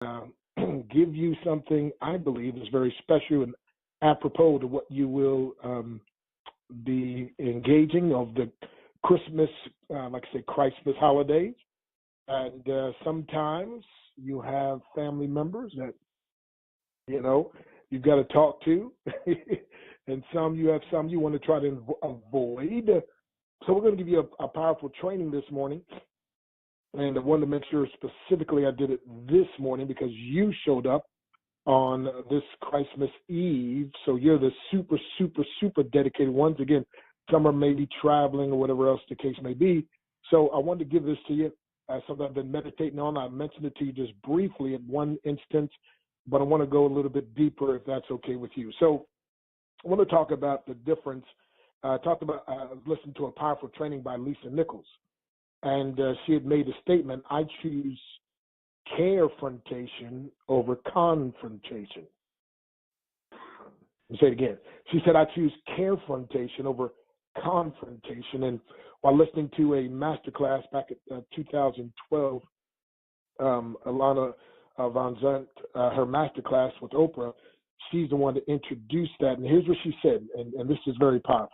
uh, give you something I believe is very special and apropos to what you will be engaging of the Christmas, like I say, Christmas holidays. And sometimes you have family members that, you know, you've got to talk to, and some you want to try to avoid. So we're going to give you a powerful training this morning. And I wanted to make sure specifically I did it this morning because you showed up on this Christmas Eve. So you're the super, super, super dedicated ones. Again, some are maybe traveling or whatever else the case may be. So I wanted to give this to you. Something I've been meditating on. I mentioned it to you just briefly at one instance, but I want to go a little bit deeper if that's okay with you. So I want to talk about the difference. Listened to a powerful training by Lisa Nichols. And she had made a statement, I choose carefrontation over confrontation. I'll say it again. She said, I choose carefrontation over confrontation. And while listening to a masterclass back at 2012, Alana Von Zant, her masterclass with Oprah, she's the one that introduced that. And here's what she said, and this is very powerful.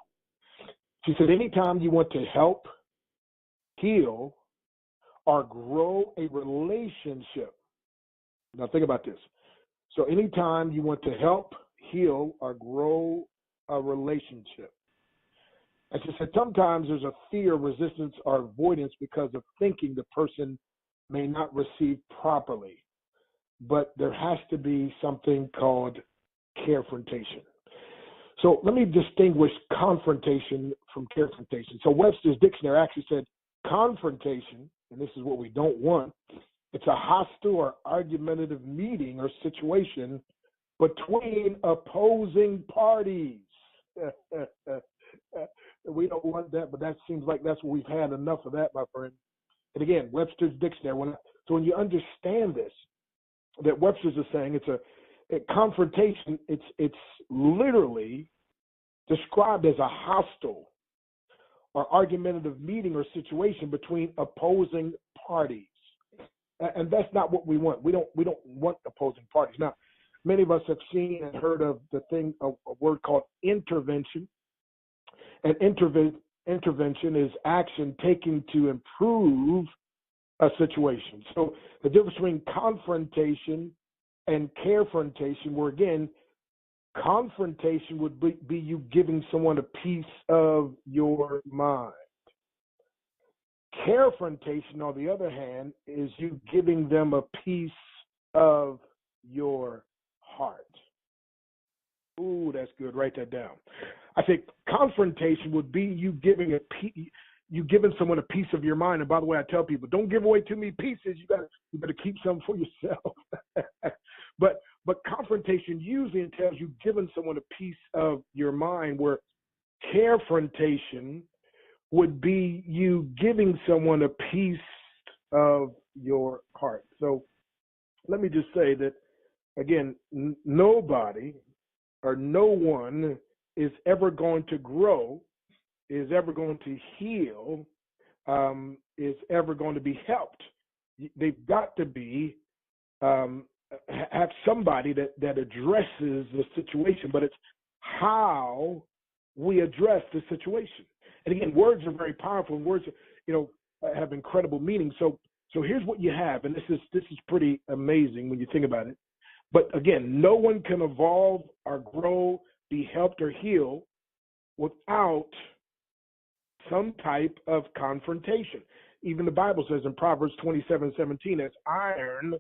She said, anytime you want to help, heal, or grow a relationship. Now think about this. So anytime you want to help, heal, or grow a relationship. And she said sometimes there's a fear, resistance, or avoidance because of thinking the person may not receive properly. But there has to be something called carefrontation. So let me distinguish confrontation from carefrontation. So Webster's dictionary actually said confrontation, and this is what we don't want, it's a hostile or argumentative meeting or situation between opposing parties. We don't want that, but that seems like that's what we've had enough of that, my friend. And again, Webster's dictionary. So when you understand this, that Webster's is saying it's a confrontation, it's literally described as a hostile or argumentative meeting or situation between opposing parties. And that's not what we want. We don't want opposing parties. Now, many of us have seen and heard of a word called intervention. And intervention is action taken to improve a situation. So the difference between confrontation and carefrontation, where again, confrontation would be you giving someone a piece of your mind. Carefrontation, on the other hand, is you giving them a piece of your heart. Ooh, that's good. Write that down. I think confrontation would be you giving someone a piece of your mind. And by the way, I tell people, don't give away too many pieces. You better keep some for yourself. But confrontation usually entails you giving someone a piece of your mind, where carefrontation would be you giving someone a piece of your heart. So let me just say that, again, nobody or no one is ever going to grow, is ever going to heal, is ever going to be helped. They've got to be have somebody that addresses the situation, but it's how we address the situation. And again, words are very powerful, and words, have incredible meaning. So here's what you have, and this is pretty amazing when you think about it. But again, no one can evolve or grow, be helped or heal without some type of confrontation. Even the Bible says in Proverbs 27:17, as iron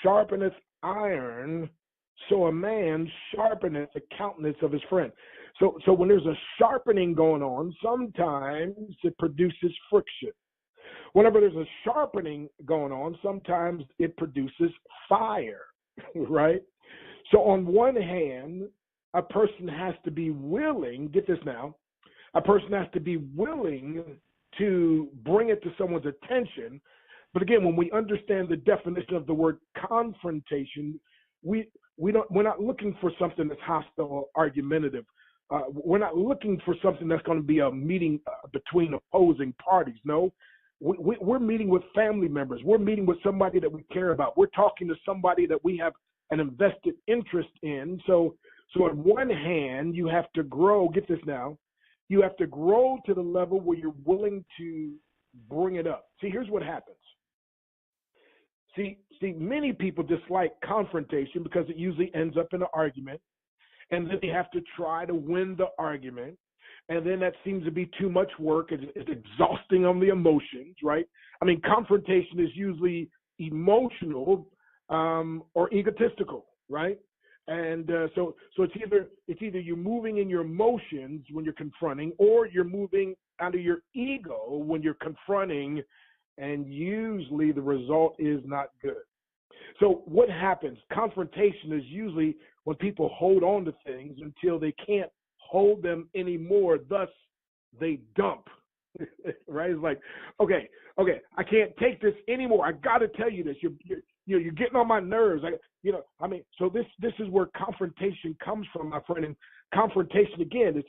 sharpeneth iron, so a man sharpeneth the countenance of his friend. So when there's a sharpening going on, sometimes it produces friction. Whenever there's a sharpening going on, sometimes it produces fire, right? So on one hand, a person has to be willing, get this now, a person has to be willing to bring it to someone's attention. But again, when we understand the definition of the word confrontation, we're not looking for something that's hostile or argumentative. We're not looking for something that's going to be a meeting between opposing parties. No, we're meeting with family members. We're meeting with somebody that we care about. We're talking to somebody that we have an invested interest in. So on one hand, you have to grow. Get this now. You have to grow to the level where you're willing to bring it up. See, here's what happens. See, many people dislike confrontation because it usually ends up in an argument, and then they have to try to win the argument, and then that seems to be too much work. It's exhausting on the emotions, right? I mean, confrontation is usually emotional or egotistical, right? And so it's either you're moving in your emotions when you're confronting, or you're moving out of your ego when you're confronting, and usually the result is not good. So what happens? Confrontation is usually when people hold on to things until they can't hold them anymore. Thus, they dump. Right? It's like, okay, I can't take this anymore. I got to tell you this. You're getting on my nerves. So this is where confrontation comes from, my friend. And confrontation, again, it's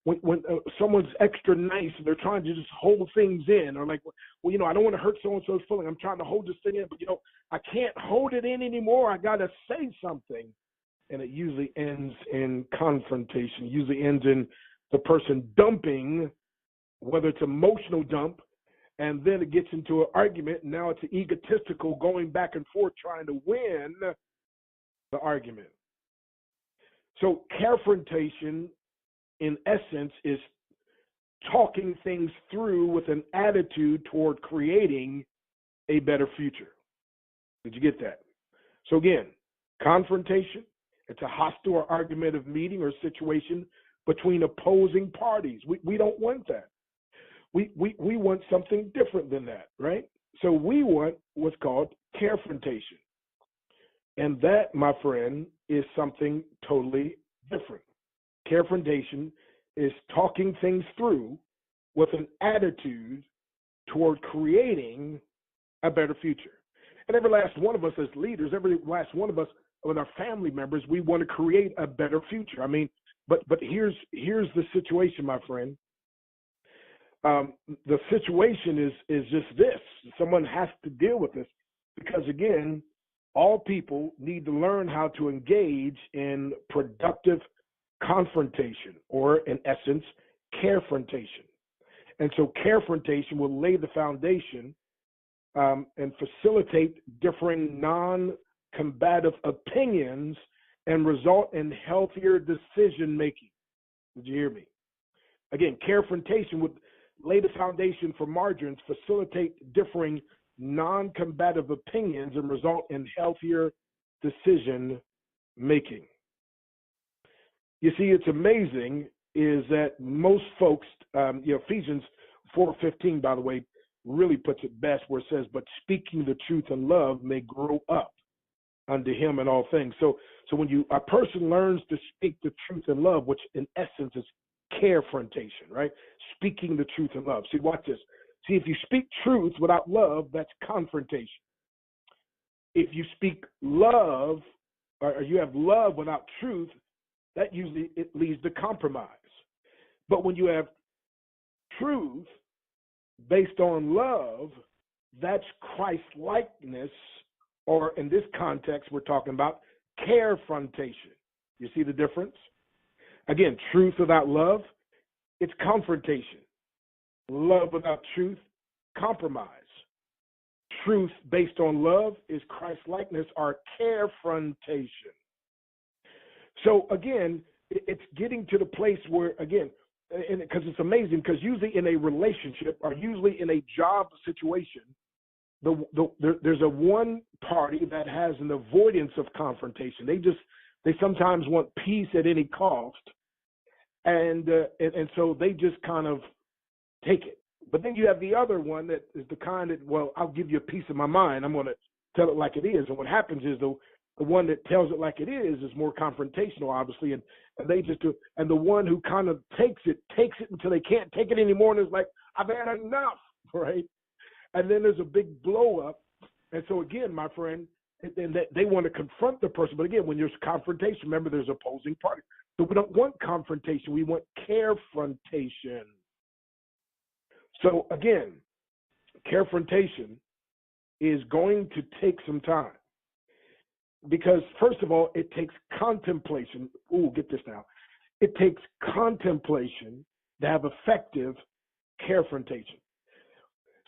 when someone's extra nice and they're trying to just hold things in, or like, I don't want to hurt so and so's feeling. I'm trying to hold this thing in, but I can't hold it in anymore. I got to say something, and it usually ends in confrontation. It usually ends in the person dumping, whether it's emotional dump, and then it gets into an argument. And now it's an egotistical going back and forth trying to win the argument. So confrontation, in essence, is talking things through with an attitude toward creating a better future. Did you get that? So again, confrontation, it's a hostile or argumentative meeting or situation between opposing parties. We don't want that. We want something different than that, right? So we want what's called confrontation. And that, my friend, is something totally different. Confrontation is talking things through with an attitude toward creating a better future. And every last one of us as leaders, every last one of us with our family members, we want to create a better future. I mean, but here's the situation, my friend. The situation is just this. Someone has to deal with this because, again, all people need to learn how to engage in productive confrontation, or in essence, carefrontation. And so carefrontation will lay the foundation and facilitate differing non-combative opinions and result in healthier decision making. Did you hear me? Again, carefrontation would lay the foundation for margins, facilitate differing non-combative opinions, and result in healthier decision making. You see, it's amazing is that most folks, Ephesians 4:15, by the way, really puts it best, where it says, "But speaking the truth in love may grow up unto him in all things." So when a person learns to speak the truth in love, which in essence is carefrontation, right? Speaking the truth in love. See, watch this. See, if you speak truth without love, that's confrontation. If you speak love, or you have love without truth, that usually it leads to compromise. But when you have truth based on love, that's Christ-likeness, or in this context, we're talking about carefrontation. You see the difference? Again, truth without love, it's confrontation. Love without truth, compromise. Truth based on love is Christ-likeness, or carefrontation. So again, it's getting to the place where, again, because it's amazing, because usually in a relationship or usually in a job situation, there's a one party that has an avoidance of confrontation. They sometimes want peace at any cost, and so they just kind of take it. But then you have the other one that is the kind that, well, I'll give you a piece of my mind. I'm going to tell it like it is. And what happens is the one that tells it like it is more confrontational, obviously, and they just do. And the one who kind of takes it until they can't take it anymore, and is like, I've had enough, right? And then there's a big blow up. And so again, my friend, and they want to confront the person. But again, when there's confrontation, remember there's opposing parties. So we don't want confrontation. We want carefrontation. So again, Carefrontation is going to take some time because, first of all, it takes contemplation. Ooh, get this now. It takes contemplation to have effective carefrontation.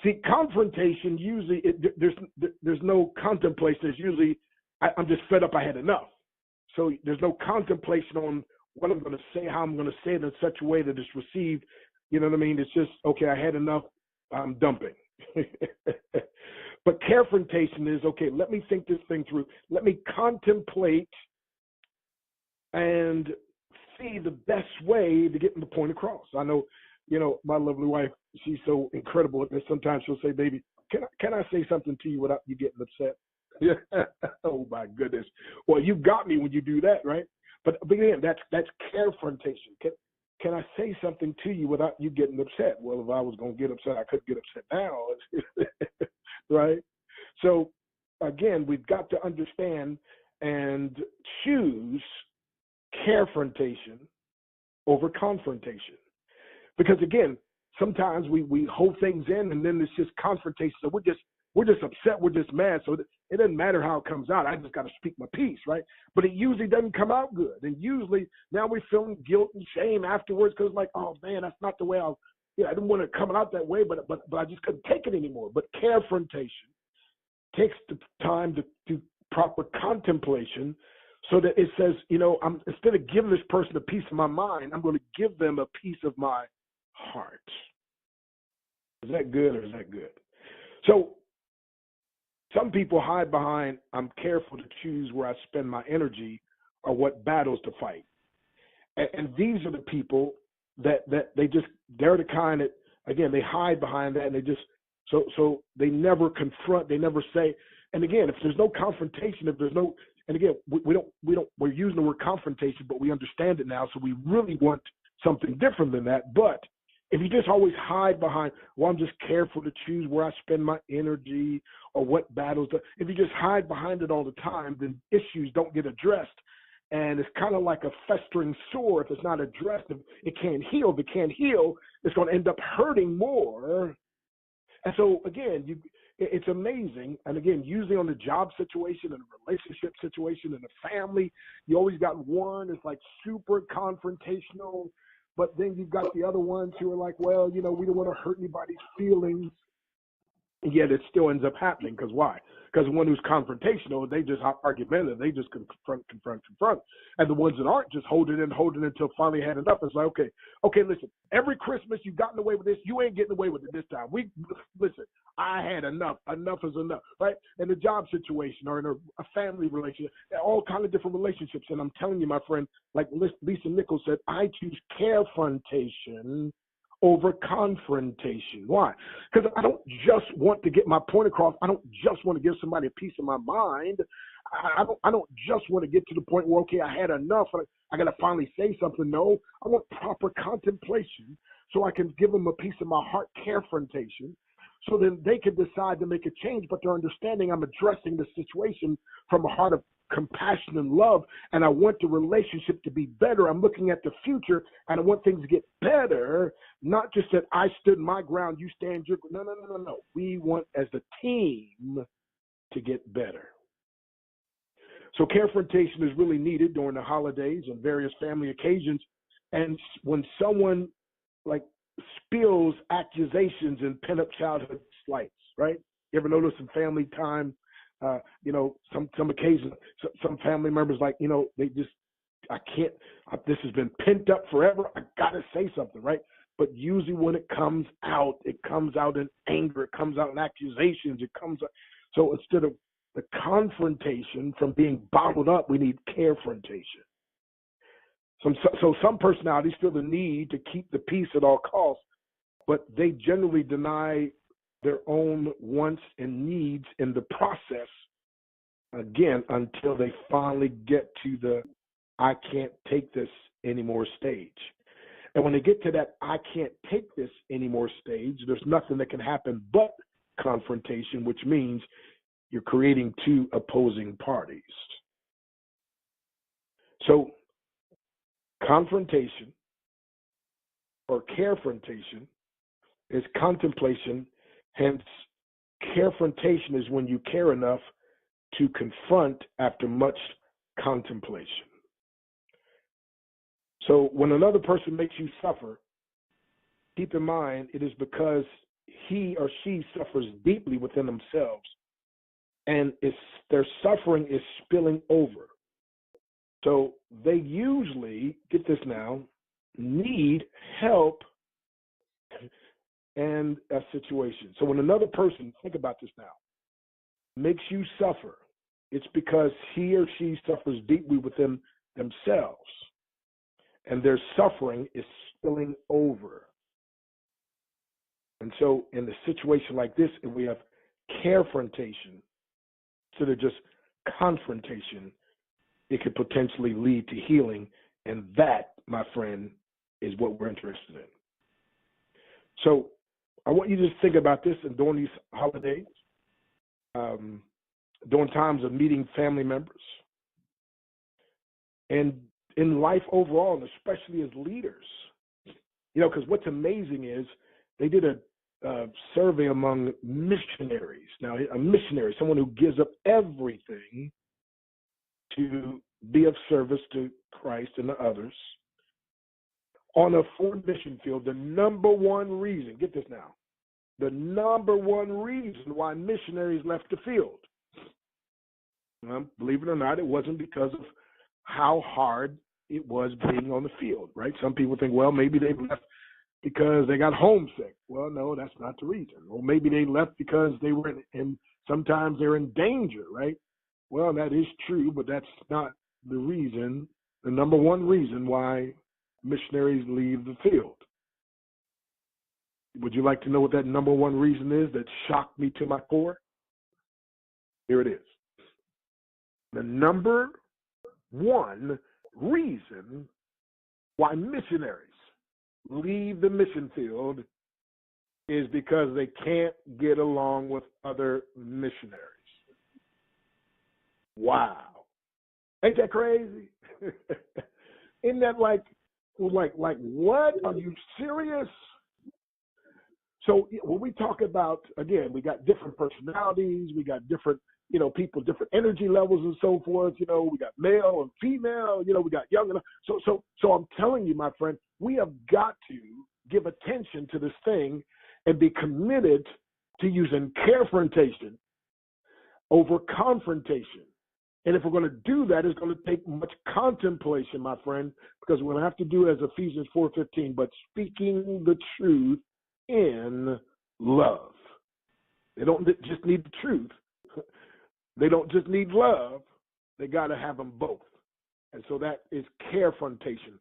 See, confrontation usually there's no contemplation. It's usually I'm just fed up. I had enough. So there's no contemplation on what I'm going to say, how I'm going to say it in such a way that it's received. You know what I mean? It's just, okay, I had enough. I'm dumping. But carefrontation is, okay, let me think this thing through. Let me contemplate and see the best way to get the point across. I know, my lovely wife, she's so incredible that sometimes she'll say, baby, can I say something to you without you getting upset? Yeah. Oh my goodness. Well, you got me when you do that, right? But again, that's carefrontation. Can I say something to you without you getting upset? Well, if I was going to get upset, I couldn't get upset now, right? So again, we've got to understand and choose carefrontation over confrontation. Because again, sometimes we hold things in and then it's just confrontation. So we're just upset, we're just mad. So it doesn't matter how it comes out. I just got to speak my piece, right? But it usually doesn't come out good. And usually now we're feeling guilt and shame afterwards because like, oh man, that's not the way I didn't want it coming out that way, but I just couldn't take it anymore. But carefrontation takes the time to do proper contemplation so that it says, I'm instead of giving this person a piece of my mind, I'm going to give them a piece of my heart. Is that good or is that good? So some people hide behind, I'm careful to choose where I spend my energy or what battles to fight. And these are the people that they're the kind that, again, they hide behind that and they just, so they never confront, they never say. And again, if there's no confrontation, if there's no, and again, we're using the word confrontation, but we understand it now. So we really want something different than that. But if you just always hide behind, well, I'm just careful to choose where I spend my energy or what battles, if you just hide behind it all the time, then issues don't get addressed. And it's kind of like a festering sore. If it's not addressed, if it can't heal. If it can't heal, it's going to end up hurting more. And so, again, it's amazing. And again, usually on the job situation and a relationship situation and a family, you always got one that's like super confrontational. But then you've got the other ones who are like, well, we don't want to hurt anybody's feelings. And yet it still ends up happening. Because why? Because the one who's confrontational, they just argumentative. They just confront. And the ones that aren't just holding it until finally had enough. It's like, okay, listen, every Christmas you've gotten away with this. You ain't getting away with it this time. Listen, I had enough. Enough is enough, right? In a job situation or in a family relationship, all kind of different relationships. And I'm telling you, my friend, like Lisa Nichols said, I choose carefrontation over confrontation. Why? Because I don't just want to get my point across. I don't just want to give somebody a piece of my mind. I don't just want to get to the point where, okay, I had enough. I got to finally say something. No, I want proper contemplation so I can give them a piece of my heart, carefrontation, so then they can decide to make a change, but they're understanding I'm addressing the situation from a heart of compassion and love, and I want the relationship to be better. I'm looking at the future, and I want things to get better, not just that I stood my ground, you stand your ground. No. We want, as a team, to get better. So carefrontation is really needed during the holidays and various family occasions, and when someone like spills accusations and pent-up childhood slights, right? You ever notice in family time, some occasions, some family members they just, this has been pent up forever. I got to say something, right? But usually when it comes out in anger, it comes out in accusations, it comes out. So instead of the confrontation from being bottled up, we need carefrontation. So some personalities feel the need to keep the peace at all costs, but they generally deny their own wants and needs in the process, again, until they finally get to the I can't take this anymore stage. And when they get to that I can't take this anymore stage, there's nothing that can happen but confrontation, which means you're creating two opposing parties. So confrontation or carefrontation is contemplation Hence, carefrontation is when you care enough to confront after much contemplation. So when another person makes you suffer, keep in mind it is because he or she suffers deeply within themselves, and their suffering is spilling over. So they usually, get this now, need help and a situation. So when another person, think about this now, makes you suffer, it's because he or she suffers deeply within themselves, and their suffering is spilling over. And so in a situation like this, if we have carefrontation instead of just confrontation, it could potentially lead to healing. And that, my friend, is what we're interested in. So I want you to just think about this, and during these holidays, during times of meeting family members, and in life overall, and especially as leaders. Because what's amazing is they did a survey among missionaries. Now, a missionary, someone who gives up everything to be of service to Christ and to others. On a foreign mission field, the number one reason, get this now, the number one reason why missionaries left the field, believe it or not, it wasn't because of how hard it was being on the field, right? Some people think, well, maybe they left because they got homesick. Well, no, that's not the reason. Or maybe they left because they were in sometimes they're in danger, right? Well, that is true, but that's not the reason, the number one reason why missionaries leave the field. Would you like to know what that number one reason is that shocked me to my core? Here it is. The number one reason why missionaries leave the mission field is because they can't get along with other missionaries. Wow. Ain't that crazy? Isn't that like what? Are you serious? So when we talk about, again, we got different personalities, we got different, people, different energy levels and so forth. We got male and female, we got young and so I'm telling you, my friend, we have got to give attention to this thing and be committed to using carefrontation over confrontation. And if we're going to do that, it's going to take much contemplation, my friend, because we're going to have to do as Ephesians 4:15, but speaking the truth in love. They don't just need the truth. They don't just need love. They got to have them both. And so that is carefrontation.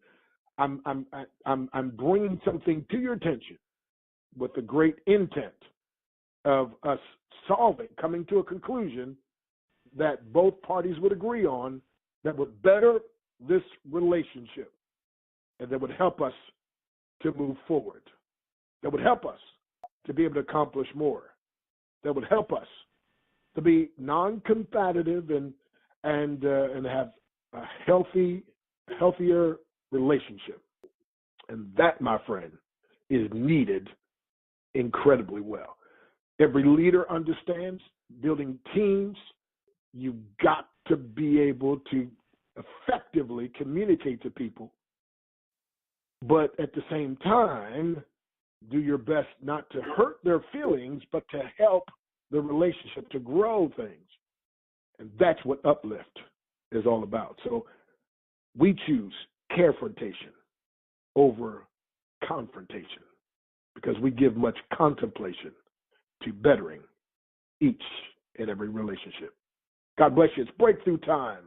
I'm bringing something to your attention with the great intent of us coming to a conclusion that both parties would agree on that would better this relationship and that would help us to move forward, that would help us to be able to accomplish more, that would help us to be non-competitive and have a healthier relationship. And that, my friend, is needed incredibly well. Every leader understands building teams. You got to be able to effectively communicate to people, but at the same time, do your best not to hurt their feelings, but to help the relationship to grow things. And that's what Uplift is all about. So we choose carefrontation over confrontation because we give much contemplation to bettering each and every relationship. God bless you. It's breakthrough time.